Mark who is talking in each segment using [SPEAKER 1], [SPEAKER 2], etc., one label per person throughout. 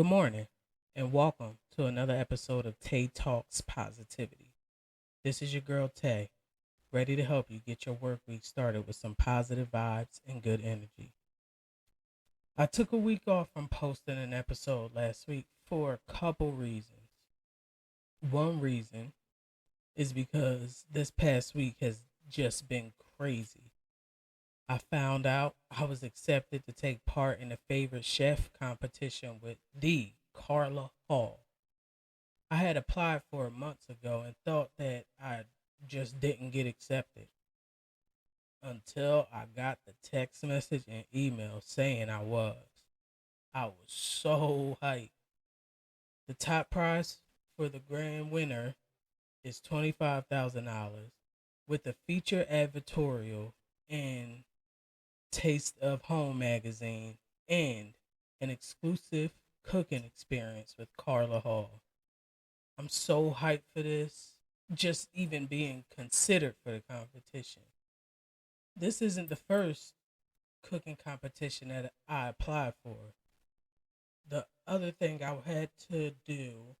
[SPEAKER 1] Good morning, and welcome to another episode of Tay Talks Positivity. This is your girl Tay, ready to help you get your work week started with some positive vibes and good energy. I took a week off from posting an episode last week for a couple reasons. One reason is because this past week has just been crazy. I found out I was accepted to take part in a favorite chef competition with the Carla Hall. I had applied for it months ago and thought that I just didn't get accepted until I got the text message and email saying I was. I was so hyped. The top prize for the grand winner is $25,000 with a feature advertorial in Taste of Home magazine and an exclusive cooking experience with Carla Hall. I'm so hyped for this, just even being considered for the competition. This isn't the first cooking competition that I applied for. The other thing I had to do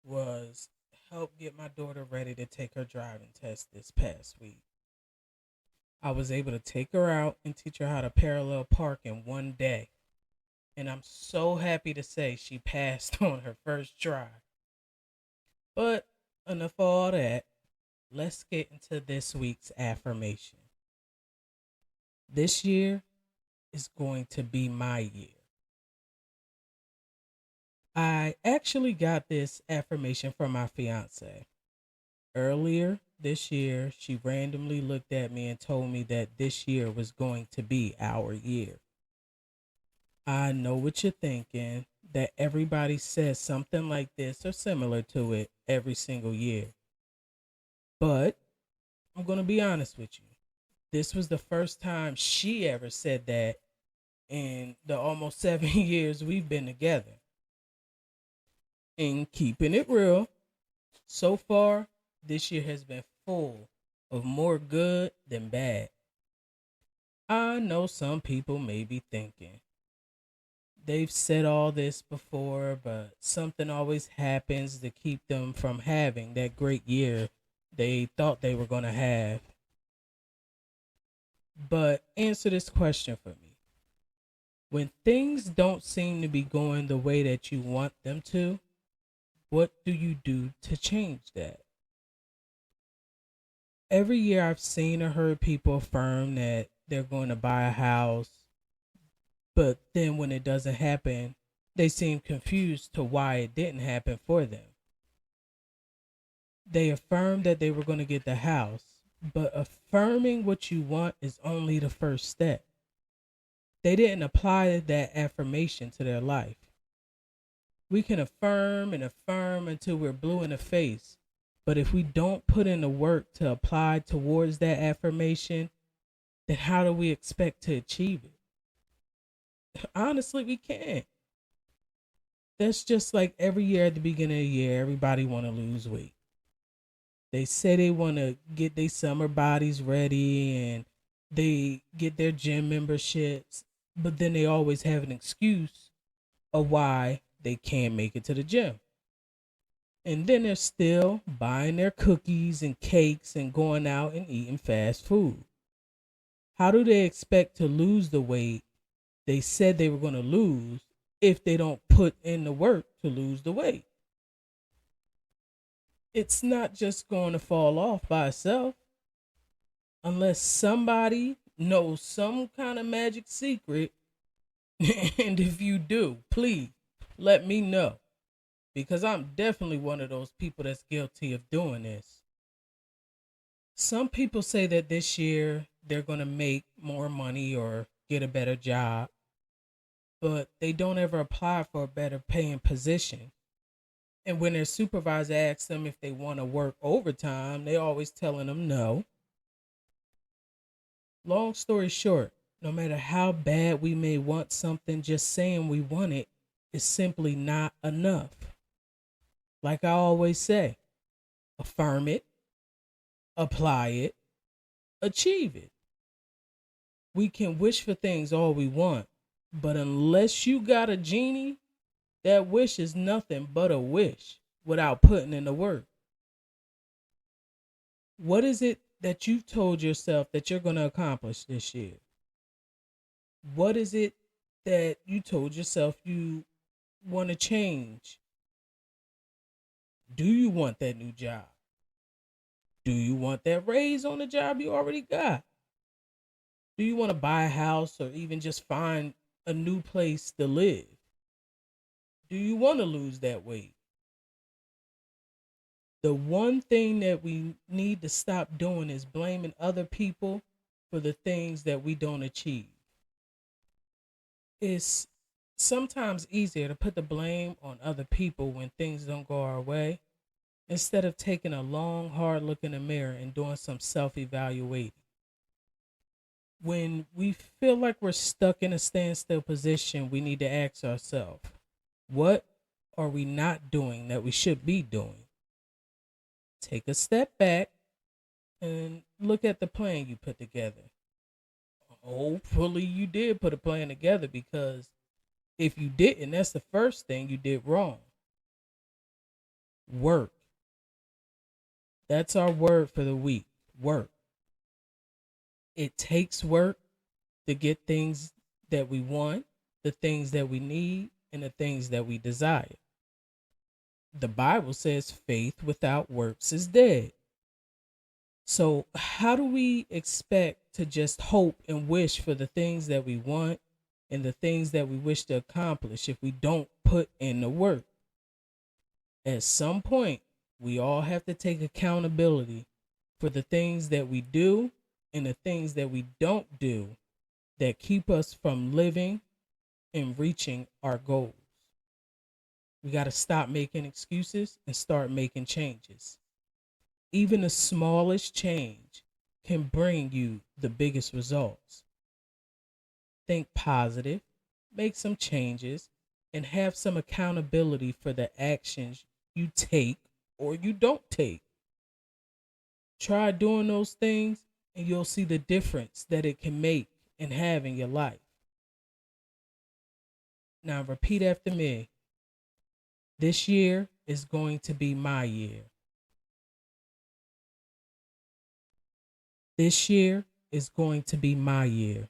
[SPEAKER 1] was help get my daughter ready to take her driving test this past week. I was able to take her out and teach her how to parallel park in one day. And I'm so happy to say she passed on her first try. But enough of all that. Let's get into this week's affirmation. This year is going to be my year. I actually got this affirmation from my fiance. Earlier this year, she randomly looked at me and told me that this year was going to be our year. I know what you're thinking, that everybody says something like this or similar to it every single year. But I'm going to be honest with you. This was the first time she ever said that in the almost 7 years we've been together. And keeping it real, so far, this year has been full of more good than bad. I know some people may be thinking, they've said all this before, but something always happens to keep them from having that great year they thought they were going to have. But answer this question for me. When things don't seem to be going the way that you want them to, what do you do to change that? Every year I've seen or heard people affirm that they're going to buy a house, but then when it doesn't happen, they seem confused to why it didn't happen for them. They affirmed that they were going to get the house, but affirming what you want is only the first step. They didn't apply that affirmation to their life. We can affirm and affirm until we're blue in the face, but if we don't put in the work to apply towards that affirmation, then how do we expect to achieve it? Honestly, we can't. That's just like every year at the beginning of the year, everybody want to lose weight. They say they want to get their summer bodies ready and they get their gym memberships, but then they always have an excuse of why they can't make it to the gym. And then they're still buying their cookies and cakes and going out and eating fast food. How do they expect to lose the weight they said they were going to lose if they don't put in the work to lose the weight? It's not just going to fall off by itself unless somebody knows some kind of magic secret. And if you do, please let me know, because I'm definitely one of those people that's guilty of doing this. Some people say that this year they're going to make more money or get a better job, but they don't ever apply for a better paying position. And when their supervisor asks them if they want to work overtime, they always telling them no. Long story short, no matter how bad we may want something, just saying we want it is simply not enough. Like I always say, affirm it, apply it, achieve it. We can wish for things all we want, but unless you got a genie, That wish is nothing but a wish without putting in the work. What is it that you've told yourself that you're going to accomplish this year? What is it that you told yourself you want to change? Do you want that new job? Do you want that raise on the job you already got? Do you want to buy a house or even just find a new place to live? Do you want to lose that weight? The one thing that we need to stop doing is blaming other people for the things that we don't achieve. It's sometimes easier to put the blame on other people when things don't go our way instead of taking a long, hard look in the mirror and doing some self evaluating. When we feel like we're stuck in a standstill position, we need to ask ourselves, what are we not doing that we should be doing? Take a step back and look at the plan you put together. Hopefully you did put a plan together, because if you didn't, that's the first thing you did wrong. Work. That's our word for the week. Work. It takes work to get things that we want, the things that we need, and the things that we desire. The Bible says faith without works is dead. So how do we expect to just hope and wish for the things that we want and the things that we wish to accomplish if we don't put in the work? At some point, we all have to take accountability for the things that we do and the things that we don't do that keep us from living and reaching our goals. We got to stop making excuses and start making changes. Even the smallest change can bring you the biggest results. Think positive, make some changes, and have some accountability for the actions you take or you don't take. Try doing those things and you'll see the difference that it can make and have in your life. Now repeat after me. This year is going to be my year. This year is going to be my year.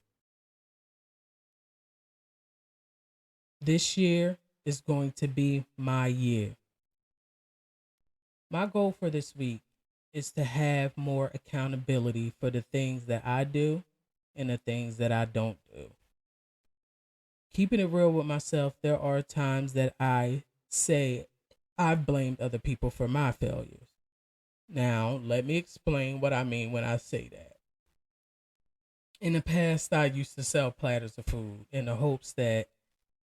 [SPEAKER 1] This year is going to be my year. My goal for this week is to have more accountability for the things that I do and the things that I don't do. Keeping it real with myself, there are times that I say I've blamed other people for my failures. Now, let me explain what I mean when I say that. In the past, I used to sell platters of food in the hopes that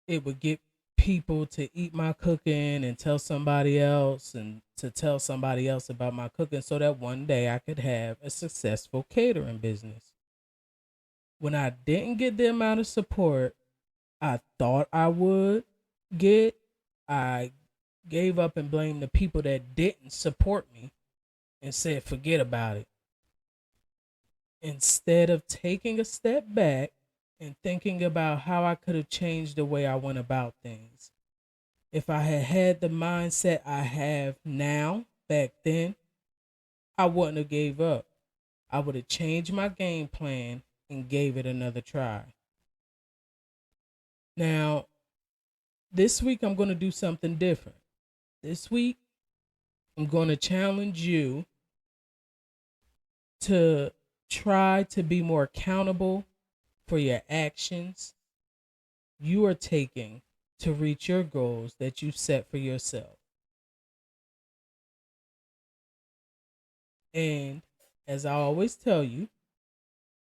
[SPEAKER 1] it would get people to eat my cooking and tell somebody else and to tell somebody else about my cooking so that one day I could have a successful catering business. When I didn't get the amount of support I thought I would get, I gave up and blamed the people that didn't support me and said, forget about it. Instead of taking a step back and thinking about how I could have changed the way I went about things. If I had had the mindset I have now, back then, I wouldn't have gave up. I would have changed my game plan and gave it another try. Now, this week I'm going to do something different. This week, I'm going to challenge you to try to be more accountable for your actions you are taking to reach your goals that you set for yourself. And as I always tell you,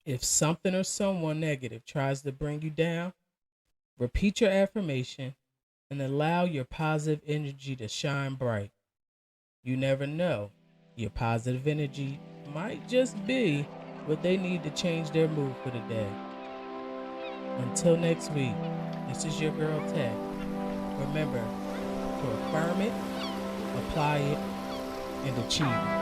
[SPEAKER 1] if something or someone negative tries to bring you down, repeat your affirmation and allow your positive energy to shine bright. You never know. Your positive energy might just be what they need to change their mood for the day. Until next week, this is your girl Tay. Remember to affirm it, apply it, and achieve it.